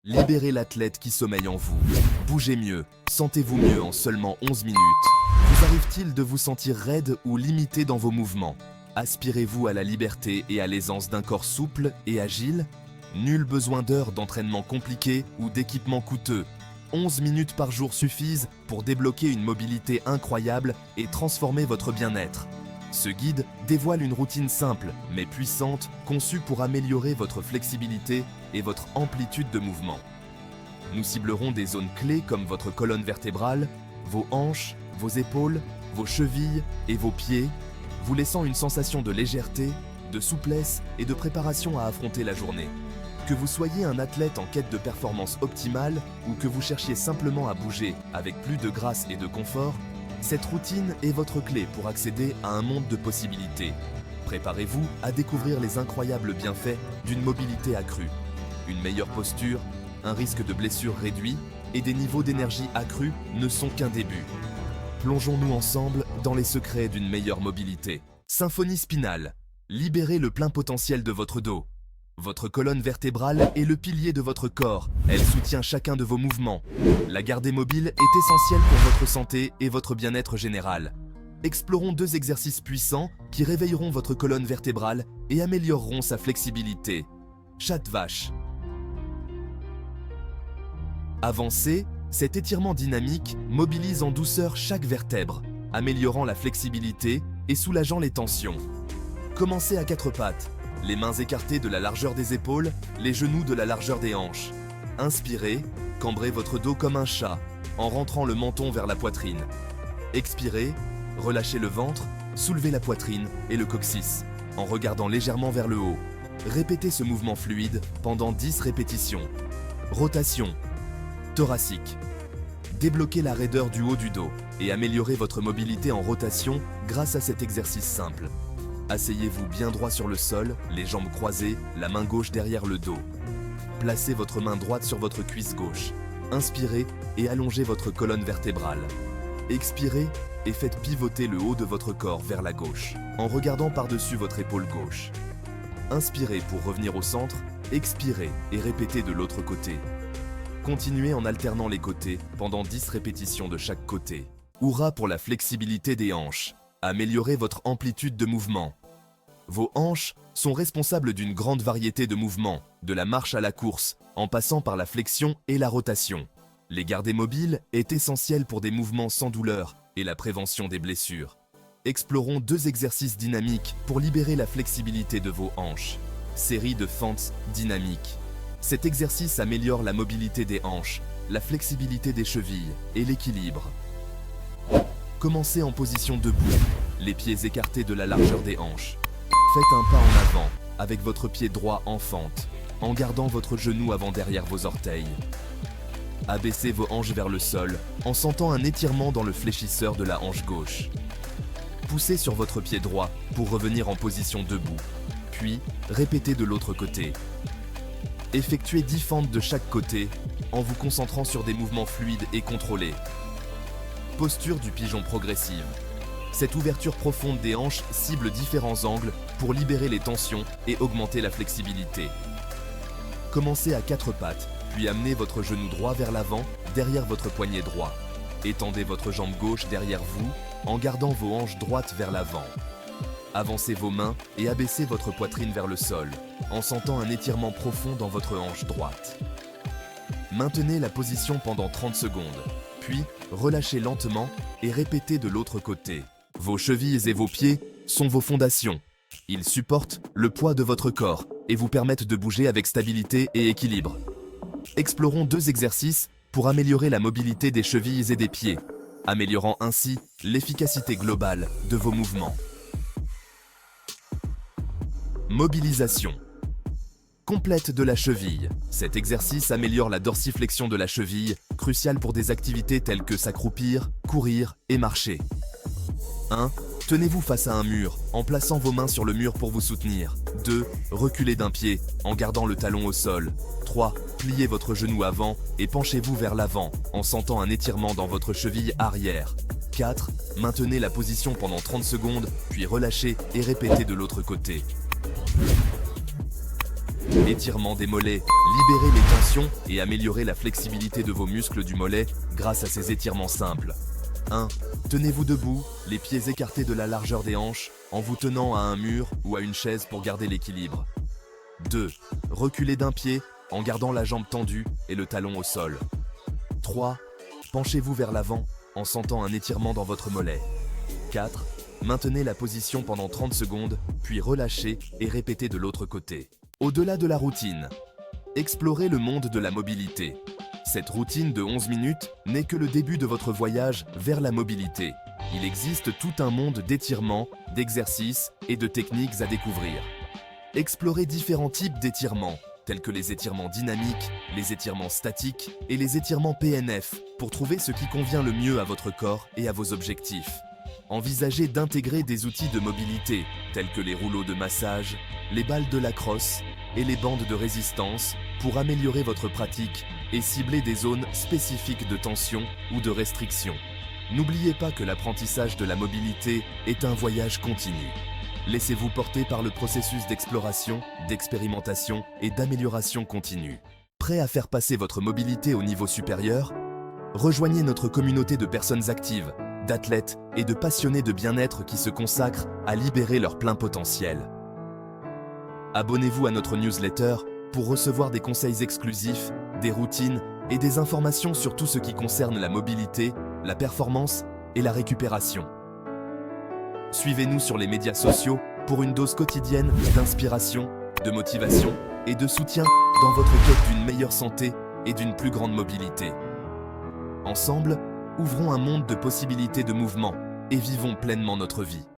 Libérez l'athlète qui sommeille en vous. Bougez mieux, sentez-vous mieux en seulement 11 minutes. Vous arrive-t-il de vous sentir raide ou limité dans vos mouvements? Aspirez-vous à la liberté et à l'aisance d'un corps souple et agile? Nul besoin d'heures d'entraînement compliquées ou d'équipements coûteux. 11 minutes par jour suffisent pour débloquer une mobilité incroyable et transformer votre bien-être. Ce guide dévoile une routine simple mais puissante conçue pour améliorer votre flexibilité et votre amplitude de mouvement. Nous ciblerons des zones clés comme votre colonne vertébrale, vos hanches, vos épaules, vos chevilles et vos pieds, vous laissant une sensation de légèreté, de souplesse et de préparation à affronter la journée. Que vous soyez un athlète en quête de performance optimale ou que vous cherchiez simplement à bouger avec plus de grâce et de confort, cette routine est votre clé pour accéder à un monde de possibilités. Préparez-vous à découvrir les incroyables bienfaits d'une mobilité accrue. Une meilleure posture, un risque de blessure réduit et des niveaux d'énergie accrus ne sont qu'un début. Plongeons-nous ensemble dans les secrets d'une meilleure mobilité. Symphonie spinale. Libérez le plein potentiel de votre dos. Votre colonne vertébrale est le pilier de votre corps. Elle soutient chacun de vos mouvements. La garder mobile est essentielle pour votre santé et votre bien-être général. Explorons 2 exercices puissants qui réveilleront votre colonne vertébrale et amélioreront sa flexibilité. Chat vache. Avancez, cet étirement dynamique mobilise en douceur chaque vertèbre, améliorant la flexibilité et soulageant les tensions. Commencez à 4 pattes. Les mains écartées de la largeur des épaules, les genoux de la largeur des hanches. Inspirez, cambrez votre dos comme un chat, en rentrant le menton vers la poitrine. Expirez, relâchez le ventre, soulevez la poitrine et le coccyx, en regardant légèrement vers le haut. Répétez ce mouvement fluide pendant 10 répétitions. Rotation. Thoracique. Débloquez la raideur du haut du dos et améliorez votre mobilité en rotation grâce à cet exercice simple. Asseyez-vous bien droit sur le sol, les jambes croisées, la main gauche derrière le dos. Placez votre main droite sur votre cuisse gauche. Inspirez et allongez votre colonne vertébrale. Expirez et faites pivoter le haut de votre corps vers la gauche, en regardant par-dessus votre épaule gauche. Inspirez pour revenir au centre, expirez et répétez de l'autre côté. Continuez en alternant les côtés pendant 10 répétitions de chaque côté. Hourra pour la flexibilité des hanches. Améliorez votre amplitude de mouvement. Vos hanches sont responsables d'une grande variété de mouvements, de la marche à la course, en passant par la flexion et la rotation. Les garder mobiles est essentiel pour des mouvements sans douleur et la prévention des blessures. Explorons 2 exercices dynamiques pour libérer la flexibilité de vos hanches. Série de fentes dynamiques. Cet exercice améliore la mobilité des hanches, la flexibilité des chevilles et l'équilibre. Commencez en position debout, les pieds écartés de la largeur des hanches. Faites un pas en avant, avec votre pied droit en fente, en gardant votre genou avant derrière vos orteils. Abaissez vos hanches vers le sol, en sentant un étirement dans le fléchisseur de la hanche gauche. Poussez sur votre pied droit pour revenir en position debout, puis répétez de l'autre côté. Effectuez 10 fentes de chaque côté, en vous concentrant sur des mouvements fluides et contrôlés. Posture du pigeon progressive. Cette ouverture profonde des hanches cible différents angles pour libérer les tensions et augmenter la flexibilité. Commencez à 4 pattes, puis amenez votre genou droit vers l'avant, derrière votre poignet droit. Étendez votre jambe gauche derrière vous, en gardant vos hanches droites vers l'avant. Avancez vos mains et abaissez votre poitrine vers le sol, en sentant un étirement profond dans votre hanche droite. Maintenez la position pendant 30 secondes, puis relâchez lentement et répétez de l'autre côté. Vos chevilles et vos pieds sont vos fondations. Ils supportent le poids de votre corps et vous permettent de bouger avec stabilité et équilibre. Explorons 2 exercices pour améliorer la mobilité des chevilles et des pieds, améliorant ainsi l'efficacité globale de vos mouvements. Mobilisation complète de la cheville. Cet exercice améliore la dorsiflexion de la cheville, cruciale pour des activités telles que s'accroupir, courir et marcher. 1. Tenez-vous face à un mur, en plaçant vos mains sur le mur pour vous soutenir. 2. Reculez d'un pied, en gardant le talon au sol. 3. Pliez votre genou avant et penchez-vous vers l'avant, en sentant un étirement dans votre cheville arrière. 4. Maintenez la position pendant 30 secondes, puis relâchez et répétez de l'autre côté. Étirement des mollets, libérez les tensions et améliorez la flexibilité de vos muscles du mollet grâce à ces étirements simples. 1. Tenez-vous debout, les pieds écartés de la largeur des hanches, en vous tenant à un mur ou à une chaise pour garder l'équilibre. 2. Reculez d'un pied, en gardant la jambe tendue et le talon au sol. 3. Penchez-vous vers l'avant, en sentant un étirement dans votre mollet. 4. Maintenez la position pendant 30 secondes, puis relâchez et répétez de l'autre côté. Au-delà de la routine, explorez le monde de la mobilité. Cette routine de 11 minutes n'est que le début de votre voyage vers la mobilité. Il existe tout un monde d'étirements, d'exercices et de techniques à découvrir. Explorez différents types d'étirements, tels que les étirements dynamiques, les étirements statiques et les étirements PNF, pour trouver ce qui convient le mieux à votre corps et à vos objectifs. Envisagez d'intégrer des outils de mobilité, tels que les rouleaux de massage, les balles de lacrosse et les bandes de résistance, pour améliorer votre pratique et cibler des zones spécifiques de tension ou de restriction. N'oubliez pas que l'apprentissage de la mobilité est un voyage continu. Laissez-vous porter par le processus d'exploration, d'expérimentation et d'amélioration continue. Prêt à faire passer votre mobilité au niveau supérieur? Rejoignez notre communauté de personnes actives, d'athlètes et de passionnés de bien-être qui se consacrent à libérer leur plein potentiel. Abonnez-vous à notre newsletter pour recevoir des conseils exclusifs, des routines et des informations sur tout ce qui concerne la mobilité, la performance et la récupération. Suivez-nous sur les médias sociaux pour une dose quotidienne d'inspiration, de motivation et de soutien dans votre quête d'une meilleure santé et d'une plus grande mobilité. Ensemble, ouvrons un monde de possibilités de mouvement et vivons pleinement notre vie.